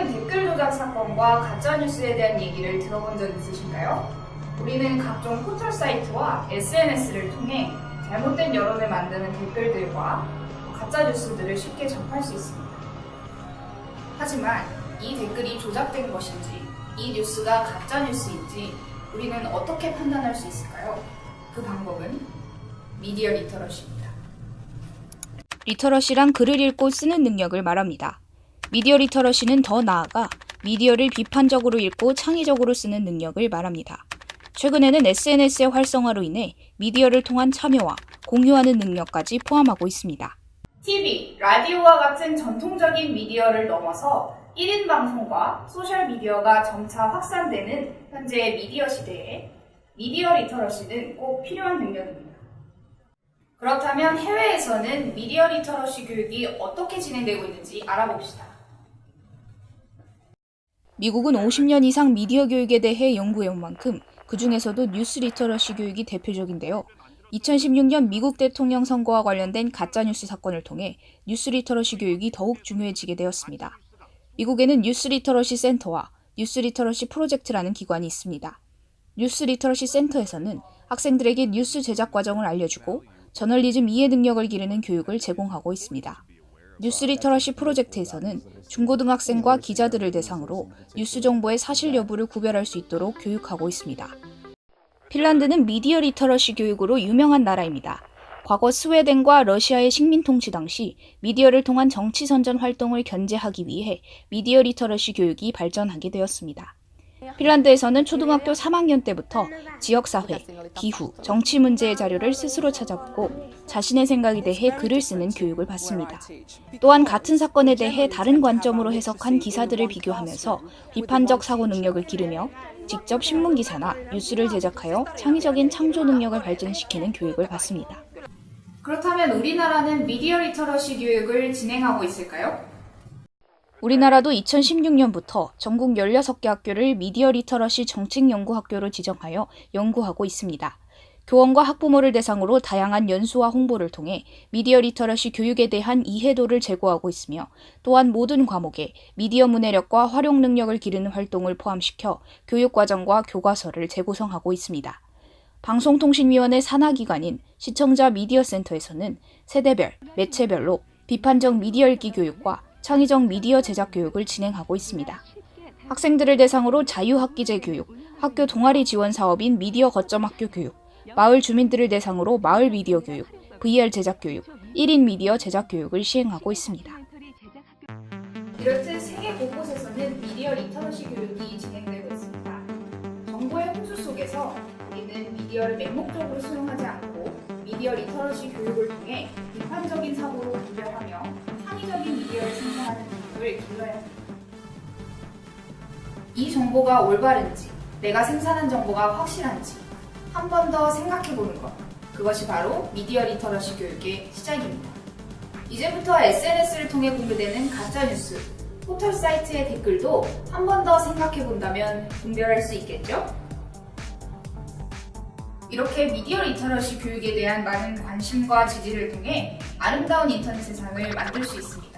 최근 댓글 조작 사건과 가짜뉴스에 대한 얘기를 들어본 적 있으신가요? 우리는 각종 포털 사이트와 SNS를 통해 잘못된 여론을 만드는 댓글들과 가짜뉴스들을 쉽게 접할 수 있습니다. 하지만 이 댓글이 조작된 것인지, 이 뉴스가 가짜뉴스인지 우리는 어떻게 판단할 수 있을까요? 그 방법은 미디어 리터러시입니다. 리터러시란 글을 읽고 쓰는 능력을 말합니다. 미디어 리터러시는 더 나아가 미디어를 비판적으로 읽고 창의적으로 쓰는 능력을 말합니다. 최근에는 SNS의 활성화로 인해 미디어를 통한 참여와 공유하는 능력까지 포함하고 있습니다. TV, 라디오와 같은 전통적인 미디어를 넘어서 1인 방송과 소셜미디어가 점차 확산되는 현재의 미디어 시대에 미디어 리터러시는 꼭 필요한 능력입니다. 그렇다면 해외에서는 미디어 리터러시 교육이 어떻게 진행되고 있는지 알아봅시다. 미국은 50년 이상 미디어 교육에 대해 연구해온 만큼 그 중에서도 뉴스 리터러시 교육이 대표적인데요. 2016년 미국 대통령 선거와 관련된 가짜뉴스 사건을 통해 뉴스 리터러시 교육이 더욱 중요해지게 되었습니다. 미국에는 뉴스 리터러시 센터와 뉴스 리터러시 프로젝트라는 기관이 있습니다. 뉴스 리터러시 센터에서는 학생들에게 뉴스 제작 과정을 알려주고 저널리즘 이해 능력을 기르는 교육을 제공하고 있습니다. 뉴스 리터러시 프로젝트에서는 중고등학생과 기자들을 대상으로 뉴스 정보의 사실 여부를 구별할 수 있도록 교육하고 있습니다. 핀란드는 미디어 리터러시 교육으로 유명한 나라입니다. 과거 스웨덴과 러시아의 식민 통치 당시 미디어를 통한 정치 선전 활동을 견제하기 위해 미디어 리터러시 교육이 발전하게 되었습니다. 핀란드에서는 초등학교 3학년 때부터 지역사회, 기후, 정치 문제의 자료를 스스로 찾아보고 자신의 생각에 대해 글을 쓰는 교육을 받습니다. 또한 같은 사건에 대해 다른 관점으로 해석한 기사들을 비교하면서 비판적 사고 능력을 기르며 직접 신문기사나 뉴스를 제작하여 창의적인 창조 능력을 발전시키는 교육을 받습니다. 그렇다면 우리나라는 미디어 리터러시 교육을 진행하고 있을까요? 우리나라도 2016년부터 전국 16개 학교를 미디어 리터러시 정책연구학교로 지정하여 연구하고 있습니다. 교원과 학부모를 대상으로 다양한 연수와 홍보를 통해 미디어 리터러시 교육에 대한 이해도를 제고하고 있으며 또한 모든 과목에 미디어 문해력과 활용 능력을 기르는 활동을 포함시켜 교육과정과 교과서를 재구성하고 있습니다. 방송통신위원회 산하기관인 시청자 미디어센터에서는 세대별, 매체별로 비판적 미디어 읽기 교육과 창의적 미디어 제작 교육을 진행하고 있습니다. 학생들을 대상으로 자유학기제 교육, 학교 동아리 지원 사업인 미디어 거점 학교 교육, 마을 주민들을 대상으로 마을 미디어 교육, VR 제작 교육, 1인 미디어 제작 교육을 시행하고 있습니다. 이렇듯 세계 곳곳에서는 미디어 리터러시 교육이 진행되고 있습니다. 정보의 홍수 속에서 우리는 미디어를 맹목적으로 수용하지 않고 미디어 리터러시 교육을 통해 비판적인 사고로 분별하며 창의적인 미디어를 생산하는 능력을 길러야 합니다. 이 정보가 올바른지, 내가 생산한 정보가 확실한지 한 번 더 생각해보는 것, 그것이 바로 미디어 리터러시 교육의 시작입니다. 이제부터 SNS를 통해 공유되는 가짜뉴스, 포털 사이트의 댓글도 한 번 더 생각해본다면 분별할 수 있겠죠? 이렇게 미디어 리터러시 교육에 대한 많은 관심과 지지를 통해 아름다운 인터넷 세상을 만들 수 있습니다.